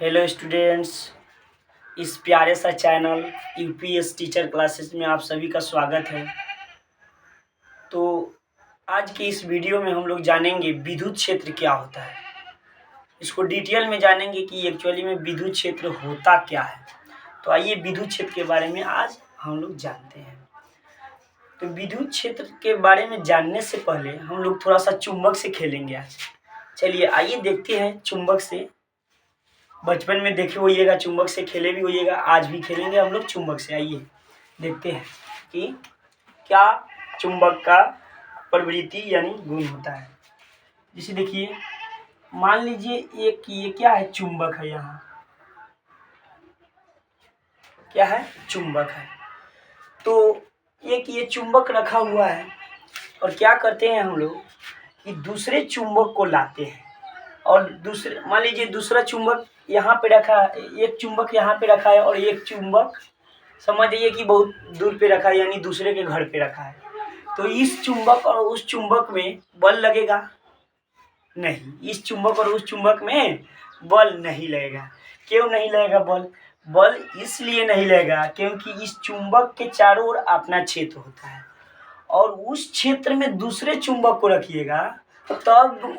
Hello students, इस प्यारे सा चैनल यूपीएस टीचर क्लासेस में आप सभी का स्वागत है। तो आज के इस वीडियो में हम लोग जानेंगे विद्युत क्षेत्र क्या होता है। इसको डिटेल में जानेंगे कि एक्चुअली में विद्युत क्षेत्र होता क्या है। तो आइए विद्युत क्षेत्र के बारे में आज हम लोग जानते हैं। तो विद्युत क्षेत्र के बारे में जानने से पहले हम लोग थोड़ा सा चुंबक से खेलेंगे आज। चलिए आइए देखते हैं चुंबक से। बचपन में देखे होइएगा, चुंबक से खेले भी होइएगा, आज भी खेलेंगे हम लोग चुंबक से। आइए देखते हैं कि क्या चुंबक का प्रवृत्ति यानी गुण होता है। जैसे देखिए, मान लीजिए एक ये क्या है, चुंबक है। यहाँ क्या है, चुंबक है। तो एक ये चुंबक रखा हुआ है और क्या करते हैं हम लोग कि दूसरे चुंबक को लाते हैं और दूसरे, मान लीजिए दूसरा चुंबक यहाँ पे रखा है, एक चुंबक यहाँ पे रखा है और एक चुंबक समझ जाइए कि बहुत दूर पे रखा है, यानी दूसरे के घर पे रखा है। तो इस चुंबक और उस चुंबक में बल लगेगा नहीं, इस चुंबक और उस चुंबक में बल नहीं लगेगा। क्यों नहीं लगेगा बल? बल इसलिए नहीं लगेगा क्योंकि इस चुंबक के चारों ओर अपना क्षेत्र होता है और उस क्षेत्र में दूसरे चुंबक को रखिएगा तो तब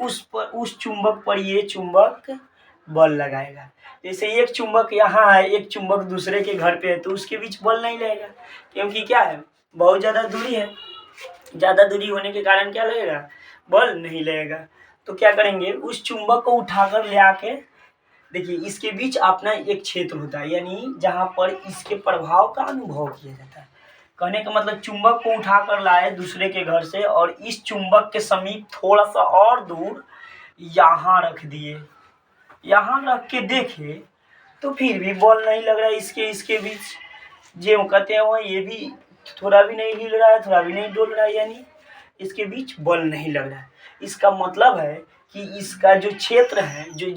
उस चुंबक पर ये चुंबक बल लगाएगा। जैसे एक चुंबक यहाँ है, एक चुंबक दूसरे के घर पे है, तो उसके बीच बल नहीं लगेगा क्योंकि क्या है, बहुत ज़्यादा दूरी है। ज़्यादा दूरी होने के कारण क्या लगेगा, बल नहीं लगेगा। तो क्या करेंगे, उस चुंबक को उठाकर ले आके, देखिए इसके बीच अपना एक क्षेत्र होता है, यानी जहाँ पर इसके प्रभाव का अनुभव किया जाता है। कहने का मतलब चुंबक को उठाकर लाए दूसरे के घर से और इस चुंबक के समीप थोड़ा सा और दूर यहाँ रख दिए। यहाँ रख के देखे तो फिर भी बल नहीं लग रहा है इसके बीच। जो कहते हैं वो ये भी थोड़ा भी नहीं हिल रहा है, थोड़ा भी नहीं डोल रहा है, यानी इसके बीच बल नहीं लग रहा है। इसका मतलब है कि इसका जो क्षेत्र है, जो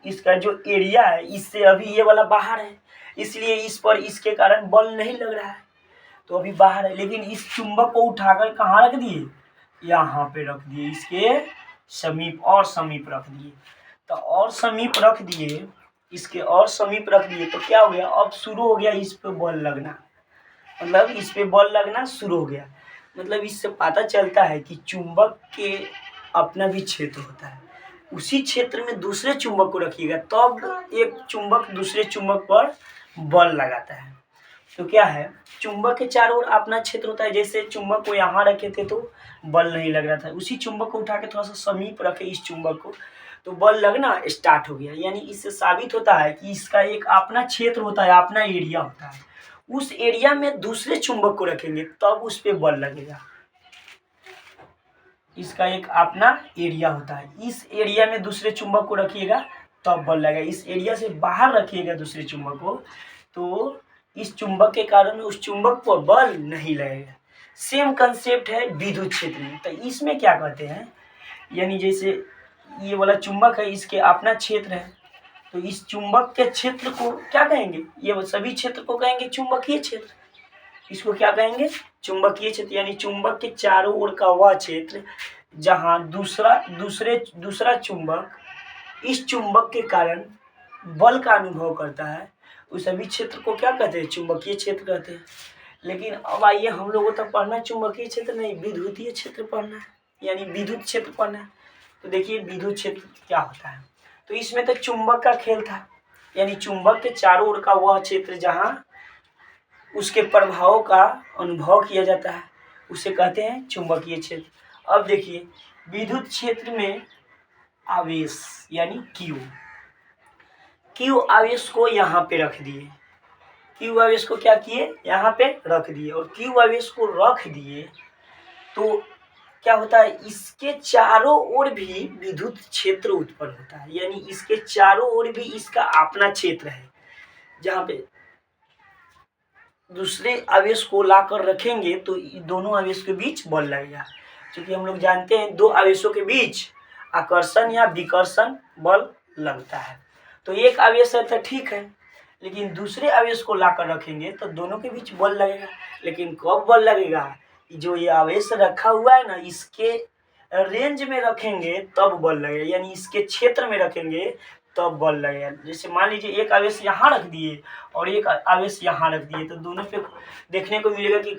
इसका जो एरिया है, इससे अभी ये वाला बाहर है, इसलिए इस पर इसके कारण बल नहीं लग रहा है, तो अभी बाहर है। लेकिन इस चुंबक को उठाकर कहाँ रख दिए, यहाँ पे रख दिए, इसके समीप और समीप रख दिए। तो और समीप रख दिए, इसके और समीप रख दिए, तो क्या हो गया, अब शुरू हो गया इस पे बल लगना, मतलब इस पे बल लगना शुरू हो गया। मतलब इससे पता चलता है कि चुंबक के अपना भी क्षेत्र होता है। उसी क्षेत्र में दूसरे चुंबक को रखिएगा तब एक चुंबक दूसरे चुंबक पर बल लगाता है। तो क्या है, चुंबक के चारों ओर अपना क्षेत्र होता है। जैसे चुंबक को यहाँ रखे थे तो बल नहीं लग रहा था, उसी चुंबक को उठा के थोड़ा सा समीप रखे इस चुंबक को, तो बल लगना स्टार्ट हो गया। यानी इससे साबित होता है कि इसका एक अपना क्षेत्र होता है, अपना एरिया होता है। उस एरिया में दूसरे चुंबक को रखेंगे तब उस पे बल लगेगा। इसका एक अपना एरिया होता है, इस एरिया में दूसरे चुंबक को रखिएगा तब बल लगेगा। इस एरिया से बाहर रखिएगा दूसरे चुंबक को तो इस चुंबक के कारण उस चुंबक पर बल नहीं लगेगा। सेम कंसेप्ट है विद्युत क्षेत्र में। तो इसमें क्या कहते हैं, यानी जैसे ये वाला चुंबक है, इसके अपना क्षेत्र है, तो इस चुंबक के क्षेत्र को क्या कहेंगे, ये सभी क्षेत्र को कहेंगे चुंबकीय क्षेत्र। इसको क्या कहेंगे, चुंबकीय क्षेत्र। यानी चुंबक के चारों ओर का वह क्षेत्र जहाँ दूसरा चुंबक इस चुंबक के कारण बल का अनुभव करता है, उस सभी क्षेत्र को क्या कहते हैं, चुंबकीय क्षेत्र कहते हैं। लेकिन अब आइए, हम लोगों को तो पढ़ना चुंबकीय क्षेत्र नहीं, विद्युतीय क्षेत्र पढ़ना है, यानी विद्युत क्षेत्र पढ़ना है। तो देखिए विद्युत क्षेत्र क्या होता है। तो इसमें तो चुंबक का खेल था, यानी चुंबक के चारों ओर का वह क्षेत्र जहाँ उसके प्रभावों का अनुभव किया जाता है, उसे कहते हैं चुंबकीय क्षेत्र। अब देखिए विद्युत क्षेत्र में आवेश यानी क्यू आवेश को यहाँ पे रख दिए, क्यू आवेश को क्या किए, यहाँ पे रख दिए। और क्यू आवेश को रख दिए तो क्या होता है, इसके चारों ओर भी विद्युत क्षेत्र उत्पन्न होता है। यानी इसके चारों ओर भी इसका अपना क्षेत्र है, जहाँ पे दूसरे आवेश को लाकर रखेंगे तो दोनों आवेश के बीच बल लगेगा। क्योंकि हम लोग जानते हैं दो आवेशों के बीच आकर्षण या विकर्षण बल लगता है। तो एक आवेश है तो ठीक है, लेकिन दूसरे आवेश को लाकर रखेंगे तो दोनों के बीच बल लगेगा। लेकिन कब बल लगेगा, जो ये आवेश रखा हुआ है ना, इसके रेंज में रखेंगे तब बल लगेगा, यानी इसके क्षेत्र में रखेंगे तब बल लगेगा। जैसे मान लीजिए एक आवेश यहाँ रख दिए और एक आवेश यहाँ रख दिए, तो दोनों पे देखने को मिलेगा कि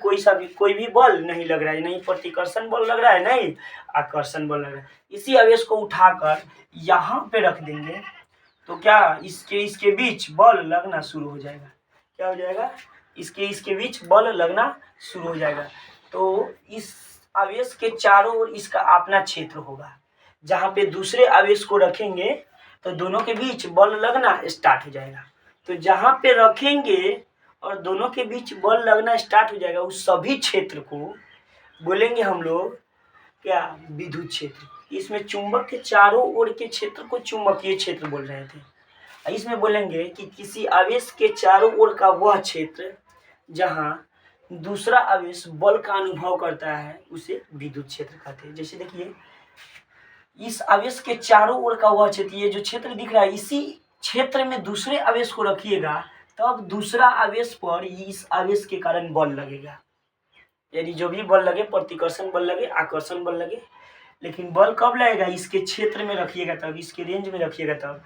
कोई भी बल नहीं लग रहा है, नहीं प्रतिकर्षण बल लग रहा है, नहीं आकर्षण बल लग रहा है। इसी आवेश को उठाकर यहाँ पे रख देंगे तो क्या इसके बीच बल लगना शुरू हो जाएगा। क्या हो जाएगा? इसके बीच बल लगना शुरू हो जाएगा। तो इस आवेश के चारों ओर इसका अपना क्षेत्र होगा। जहाँ पे दूसरे आवेश को रखेंगे तो दोनों के बीच बल लगना स्टार्ट हो जाएगा। तो जहाँ पे रखेंगे और दोनों के बीच बल लगना स्टार्ट हो जाएगा, उस सभी क्षेत्र को बोलेंगे हम लोग क्या? विद्युत क्षेत्र। इसमें चुंबक के चारों ओर के क्षेत्र को चुंबकीय क्षेत्र बोल रहे थे। इसमें बोलेंगे कि किसी आवेश के चारों ओर का वह क्षेत्र जहाँ दूसरा आवेश बल का अनुभव करता है उसे विद्युत क्षेत्र कहते हैं। जैसे देखिए इस आवेश के चारों ओर का वह क्षेत्र, ये जो क्षेत्र दिख रहा है, इसी क्षेत्र में दूसरे आवेश को रखिएगा तब दूसरा आवेश पर इस आवेश के कारण बल लगेगा। यानी जो भी बल लगे, प्रतिकर्षण बल लगे, आकर्षण बल लगे, लेकिन बल कब लगेगा? इसके क्षेत्र में रखिएगा तब, इसके रेंज में रखिएगा तब।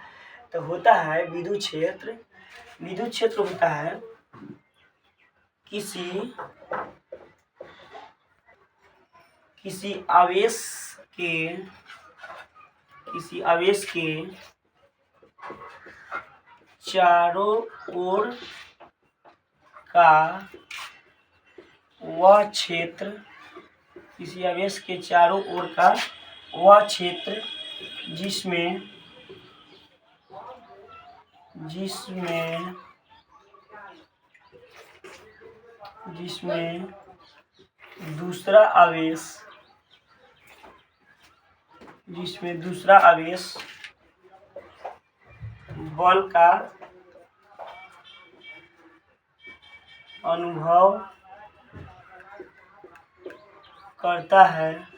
तो होता है विद्युत क्षेत्र। विद्युत क्षेत्र होता है किसी आवेश के चारों ओर का वह क्षेत्र, किसी आवेश के चारों ओर का वह क्षेत्र जिसमें दूसरा आवेश बल का अनुभव करता है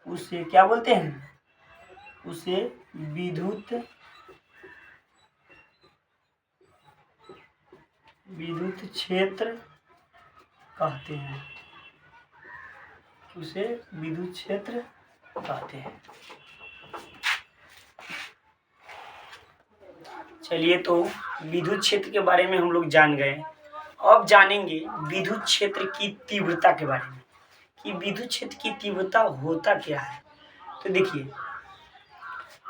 उसे क्या बोलते हैं? उसे विद्युत क्षेत्र कहते हैं। उसे विद्युत क्षेत्र कहते हैं। चलिए, तो विद्युत क्षेत्र के बारे में हम लोग जान गए। अब जानेंगे विद्युत क्षेत्र की तीव्रता के बारे में कि विद्युत क्षेत्र की तीव्रता होता क्या है। तो देखिए,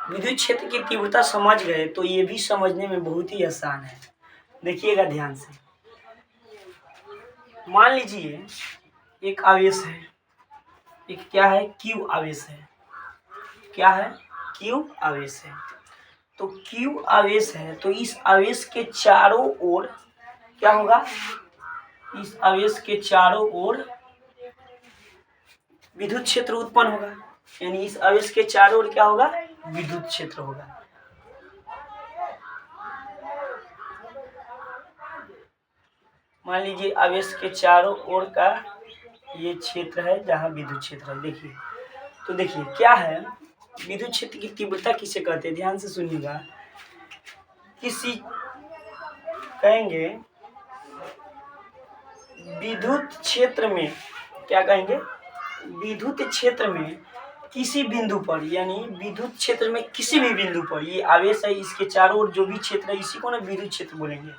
विद्युत क्षेत्र की तीव्रता समझ गए तो ये भी समझने में बहुत ही आसान है। देखिएगा ध्यान से। मान लीजिए एक आवेश है, एक क्या है? क्यू आवेश है। क्या है? क्यू आवेश है। तो क्यू आवेश है तो इस आवेश के चारों ओर क्या होगा? इस आवेश के चारों ओर विद्युत क्षेत्र उत्पन्न होगा। यानी इस आवेश के चारों ओर क्या होगा? विद्युत क्षेत्र होगा। मान लीजिए आवेश के चारों ओर का ये क्षेत्र है जहाँ विद्युत क्षेत्र है। देखिए, तो देखिए क्या है, विद्युत क्षेत्र की तीव्रता किसे कहते हैं? ध्यान से सुनिएगा। कहेंगे विद्युत क्षेत्र में, क्या कहेंगे? विद्युत क्षेत्र में किसी बिंदु पर, यानी विद्युत क्षेत्र में किसी भी बिंदु पर, ये आवेश है, इसके चारों ओर जो भी क्षेत्र है इसी को ना विद्युत क्षेत्र बोलेंगे।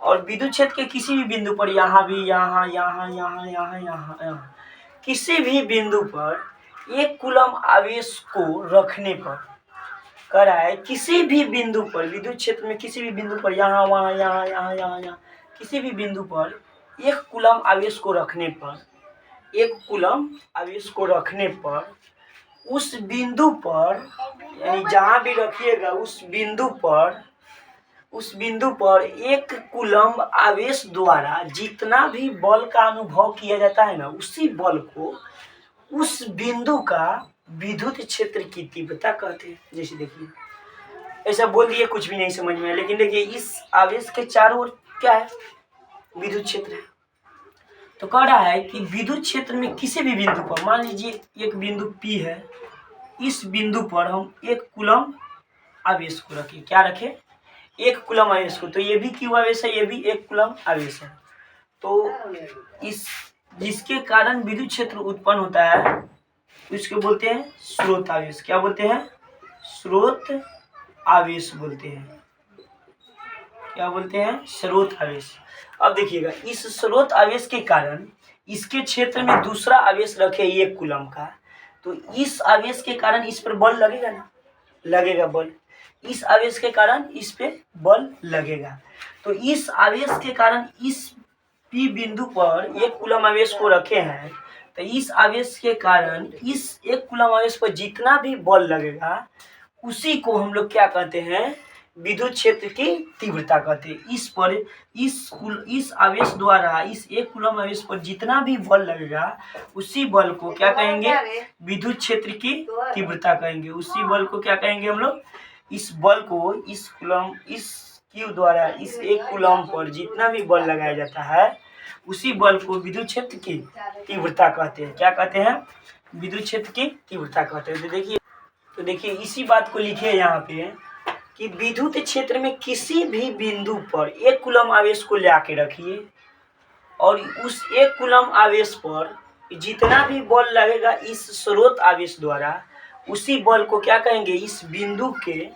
और विद्युत क्षेत्र के किसी भी बिंदु पर, यहाँ भी, यहाँ, किसी भी बिंदु पर एक कूलम आवेश को रखने पर, कह रहा है किसी भी बिंदु पर, विद्युत क्षेत्र में किसी भी बिंदु पर, यहाँ वहाँ यहाँ किसी भी बिंदु पर एक कूलम आवेश को रखने पर, उस बिंदु पर, यानी जहाँ भी रखिएगा उस बिंदु पर एक कूलम आवेश द्वारा जितना भी बल का अनुभव किया जाता है ना, उसी बल को उस बिंदु का विद्युत क्षेत्र की तीव्रता कहते हैं। जैसे देखिए, ऐसा बोल दिए कुछ भी नहीं समझ में, लेकिन देखिए इस आवेश के चारों ओर क्या है? विद्युत क्षेत्र है। तो कह रहा है कि विद्युत क्षेत्र में किसी भी बिंदु पर, मान लीजिए एक बिंदु P है, इस बिंदु पर हम एक कूलम आवेश को रखें। क्या रखें? एक कूलम आवेश को। तो ये भी क्यू आवेश है, ये भी एक कूलम आवेश है। तो इस जिसके कारण विद्युत क्षेत्र उत्पन्न होता है उसको बोलते हैं स्रोत आवेश। क्या बोलते हैं? स्रोत आवेश बोलते हैं। क्या बोलते हैं? स्रोत आवेश। अब देखिएगा, इस स्रोत आवेश के कारण इसके क्षेत्र में दूसरा आवेश रखे 1 कूलम का, तो इस आवेश के कारण इस पर बल लगेगा ना, लगेगा बल। इस आवेश के कारण इस पे बल लगेगा। तो इस आवेश के कारण इस P बिंदु पर 1 कूलम आवेश को रखे हैं, तो इस आवेश के कारण इस 1 कूलम आवेश पर जितना भी बल लगेगा उसी को हम लोग क्या कहते हैं? विद्युत क्षेत्र की तीव्रता कहते हैं। इस आवेश द्वारा इस 1 कूलम आवेश पर जितना भी बल लगेगा उसी बल को क्या कहेंगे? विद्युत क्षेत्र की तीव्रता कहेंगे। उसी बल को क्या कहेंगे हम लोग? इस बल को इस क्यू द्वारा इस 1 कूलम पर जितना भी बल लगाया जाता है उसी बल को विद्युत क्षेत्र की तीव्रता कहते हैं। क्या कहते हैं? विद्युत क्षेत्र की तीव्रता कहते हैं। तो देखिए इसी बात को लिखिए यहाँ पे कि विद्युत क्षेत्र में किसी भी बिंदु पर 1 कूलम आवेश को ले आके रखिए और उस 1 कूलम आवेश पर जितना भी बल लगेगा इस स्रोत आवेश द्वारा उसी बल को क्या कहेंगे? इस बिंदु के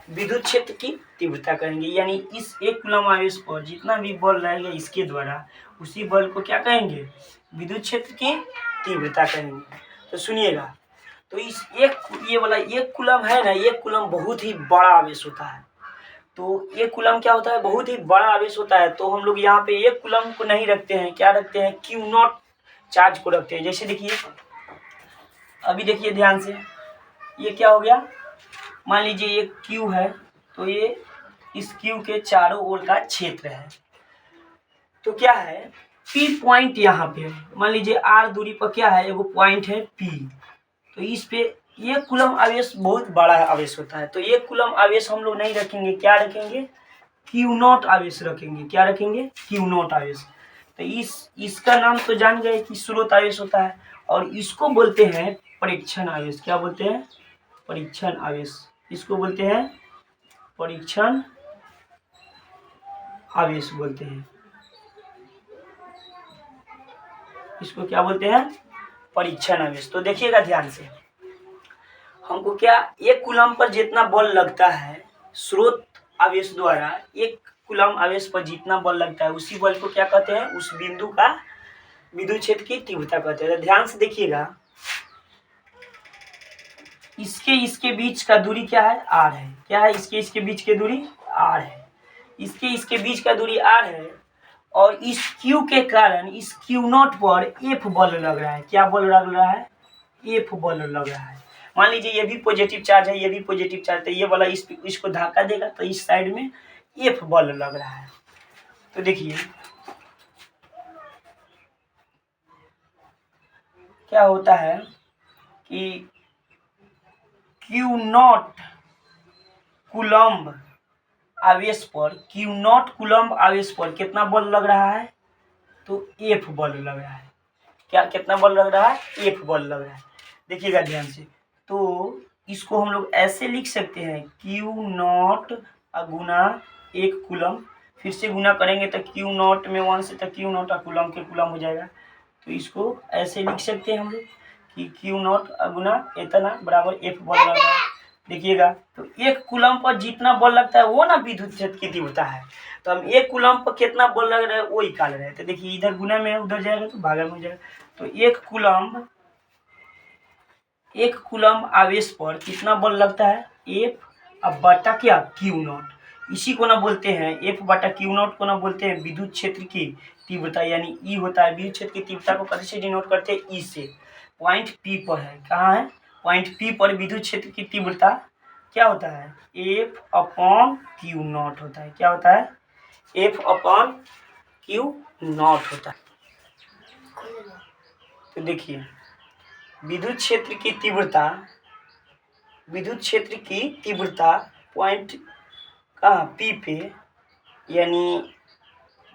विद्युत क्षेत्र की तीव्रता कहेंगे। यानी इस 1 कूलम आवेश पर जितना भी बल लगेगा इसके द्वारा उसी बल को क्या कहेंगे? विद्युत क्षेत्र की तीव्रता कहेंगे। तो सुनिएगा, तो ये वाला 1 कूलम है ना, 1 कूलम बहुत ही बड़ा आवेश होता है। तो 1 कूलम क्या होता है? बहुत ही बड़ा आवेश होता है। तो हम लोग यहाँ पे 1 कूलम को नहीं रखते हैं, क्या रखते हैं? Q0 चार्ज को रखते हैं। जैसे देखिए, अभी देखिए ध्यान से, ये क्या हो गया? मान लीजिए ये Q है, तो ये इस Q के चारों ओर का क्षेत्र है। तो क्या है? P पॉइंट यहाँ पे मान लीजिए R दूरी पर क्या है? एगो पॉइंट है P। तो इस पे 1 कूलम आवेश बहुत बड़ा आवेश होता है। तो 1 कूलम आवेश हम लोग नहीं रखेंगे, क्या रखेंगे? Q0 आवेश रखेंगे। क्या रखेंगे? Q0 आवेश। तो इसका नाम तो जान गए कि स्रोत आवेश होता है और इसको बोलते हैं परीक्षण आवेश। क्या बोलते हैं? परीक्षण आवेश। इसको बोलते हैं परीक्षण आवेश बोलते हैं। इसको क्या बोलते हैं? परीक्षण आवेश। तो देखिएगा ध्यान से, हमको क्या 1 कूलम पर जितना बल लगता है स्रोत आवेश द्वारा 1 कूलम आवेश पर जितना बल लगता है उसी बल को क्या कहते हैं? उस बिंदु का विद्युत क्षेत्र की तीव्रता कहते हैं। तो ध्यान से देखिएगा, इसके बीच का दूरी क्या है? r है। क्या है? इसके बीच की दूरी r है। इसके बीच का दूरी r है और इस Q के कारण इस Q0 पर F बल लग रहा है। क्या बल लग रहा है? F बल लग रहा है। मान लीजिए ये भी पॉजिटिव चार्ज है, ये भी पॉजिटिव चार्ज, तो ये वाला इसको धक्का देगा तो इस साइड में F बल लग रहा है। तो देखिए क्या होता है कि Q0 कूलम्ब आवेश पर कितना बल लग रहा है? तो F बल लग रहा है। क्या कितना बल लग रहा है? F बल लग रहा है। देखिएगा ध्यान से, तो इसको हम लोग ऐसे लिख सकते हैं Q0 गुना 1 कूलम। फिर से गुना करेंगे तो Q0 में 1 से तो Q0 कूलम के कूलम हो जाएगा। तो इसको ऐसे लिख सकते हैं हम लोग कि Q0 गुना इतना बराबर F बल लग रहा है। देखिएगा, तो 1 कूलम पर जितना बल लगता है वो ना विद्युत क्षेत्र की तीव्रता है। तो हम 1 कूलम पर कितना बल लग रहा है वो निकाल रहे हैं। तो देखिए इधर गुना में उधर जाएगा तो भागा में हो जाएगा। तो 1 कूलम आवेश पर कितना बल लगता है? F अब बटा क्या? Q0। इसी को ना बोलते हैं F बटा Q0 को ना बोलते हैं विद्युत क्षेत्र की तीव्रता, यानी E होता है। विद्युत क्षेत्र की तीव्रता को कैसे से डिनोट करते हैं? E से। पॉइंट P पर है। कहाँ है? पॉइंट P पर विद्युत क्षेत्र की तीव्रता क्या होता है? F अपॉन Q0 होता है। क्या होता है? F अपॉन Q0 होता है। तो देखिए विद्युत क्षेत्र की तीव्रता पॉइंट कहाँ? P पे, यानी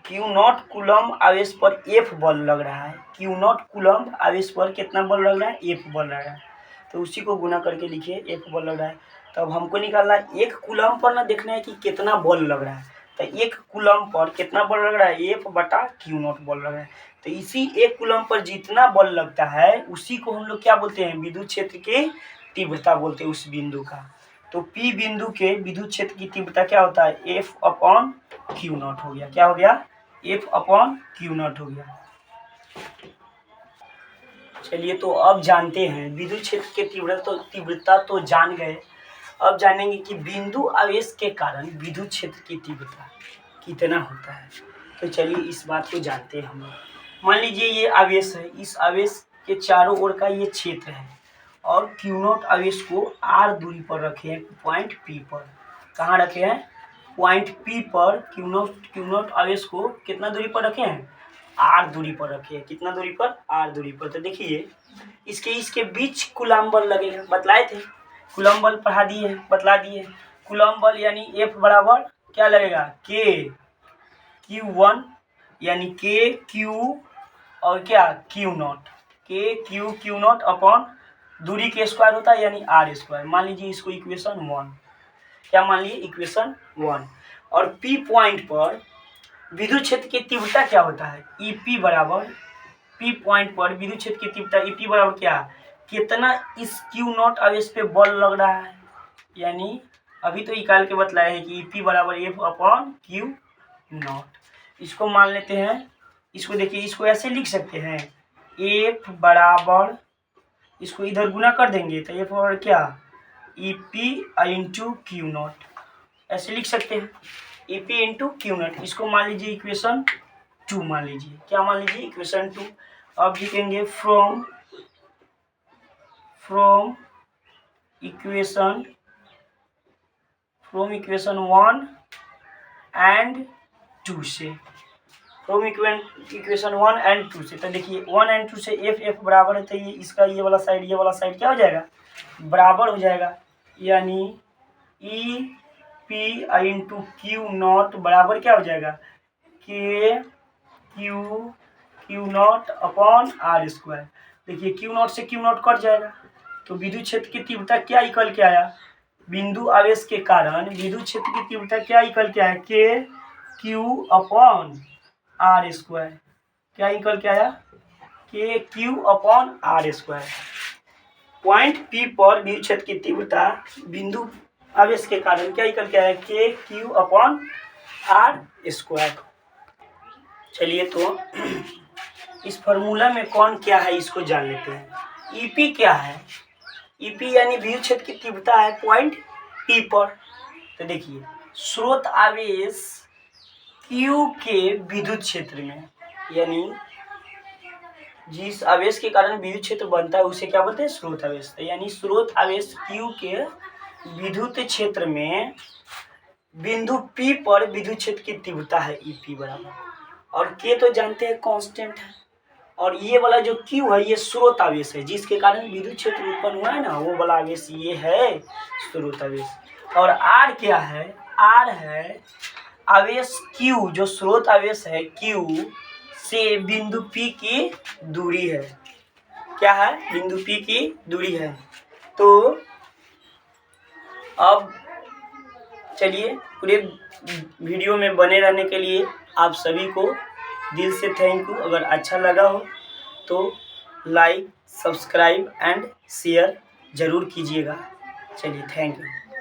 Q0 कूलम आवेश पर F बल लग रहा है। Q0 कूलम आवेश पर कितना बल लग रहा है? F बल लग रहा है। तो उसी को गुना करके लिखिए, F बल लग रहा है। तो अब हमको निकालना है 1 कूलम पर ना देखना है कि कितना बल लग रहा है। तो 1 कूलम पर कितना बल लग रहा है? F बटा Q0 बल लग रहा है। तो इसी 1 कूलम पर जितना बल लगता है उसी को हम लोग क्या बोलते हैं? विद्युत क्षेत्र की तीव्रता बोलते हैं उस बिंदु का। तो P बिंदु के विद्युत क्षेत्र की तीव्रता क्या होता है, F/Q0 हो गया। क्या हो गया, F/Q0 हो गया। चलिए तो अब जानते हैं विद्युत क्षेत्र की तीव्रता तो जान गए। अब जानेंगे कि बिंदु आवेश के कारण विद्युत क्षेत्र की तीव्रता कितना होता है। तो चलिए इस बात को जानते हैं हम लोग। मान लीजिए ये आवेश है, इस आवेश के चारों ओर का ये क्षेत्र है और Q0 आवेश को r दूरी पर रखे हैं, पॉइंट P पर। कहाँ रखे हैं, पॉइंट P पर। Q0 आवेश को कितना दूरी पर रखे हैं, r दूरी पर रखे हैं। कितना दूरी पर, r दूरी पर। तो देखिए इसके बीच कूलम्ब बल लगेगा, बतलाए थे। कूलम्ब बल पढ़ा दिए, बतला दिए। कूलम्ब बल यानी F बराबर क्या लगेगा, K Q1 यानी K Q और क्या Q0, K Q0 अपॉन दूरी के स्क्वायर होता है यानी r स्क्वायर। मान लीजिए इसको इक्वेशन 1, क्या मान लीजिए इक्वेशन 1। और P पॉइंट पर विद्युत क्षेत्र की तीव्रता क्या होता है, EP बराबर, P पॉइंट पर विद्युत क्षेत्र की तीव्रता EP बराबर क्या, कितना इस Q0 आवेश पे बल लग रहा है। यानी अभी तो निकाल के बतलाए हैं कि EP बराबर F/Q0। इसको मान लेते हैं, इसको देखिए, इसको ऐसे लिख सकते हैं, F बराबर, इसको इधर गुना कर देंगे तो F बराबर क्या, EP इंटू Q0, ऐसे लिख सकते हैं, EP इंटू Q0। इसको मान लीजिए इक्वेशन 2 मान लीजिए। क्या मान लीजिए, इक्वेशन 2। अब लिखेंगे फ्रॉम इक्वेशन 1 एंड 2 से, फ्रॉम इक्वेशन 1 एंड 2 से। तो देखिए 1 एंड 2 से F बराबर है, तो ये इसका ये वाला साइड क्या हो जाएगा, बराबर हो जाएगा। यानी EP इंटू Q0 बराबर क्या हो जाएगा, K Q0 upon r square. देखिए Q0 से Q0 कट जाएगा, तो विद्युत क्षेत्र की तीव्रता क्या निकल के आया, बिंदु आवेश के कारण विद्युत क्षेत्र की तीव्रता क्या निकल के आया, K Q upon r square. क्या निकल के आया, K Q upon r square. Point P पर विद्युत क्षेत्र की तीव्रता बिंदु आवेश के कारण क्या निकल के आया, K Q upon r square. चलिए तो इस फॉर्मूला में कौन क्या है इसको जान लेते हैं। EP क्या है, EP यानी विद्युत क्षेत्र की तीव्रता है पॉइंट P पर। तो देखिए स्रोत आवेश Q के विद्युत क्षेत्र में, यानी जिस आवेश के कारण विद्युत क्षेत्र बनता है उसे क्या बोलते हैं, स्रोत आवेश। यानी स्रोत आवेश Q के विद्युत क्षेत्र में बिंदु P पर विद्युत क्षेत्र की तीव्रता है EP बराबर, और K तो जानते हैं कांस्टेंट है, और ये वाला जो Q है ये स्रोत आवेश है, जिसके कारण विद्युत क्षेत्र उत्पन्न हुआ है ना, वो वाला आवेश ये है स्रोत आवेश। और R क्या है, R है आवेश Q, जो स्रोत आवेश है Q से बिंदु P की दूरी है। क्या है, बिंदु P की दूरी है। तो अब चलिए पूरे वीडियो में बने रहने के लिए आप सभी को दिल से थैंक यू। अगर अच्छा लगा हो तो लाइक, सब्सक्राइब एंड शेयर ज़रूर कीजिएगा। चलिए थैंक यू।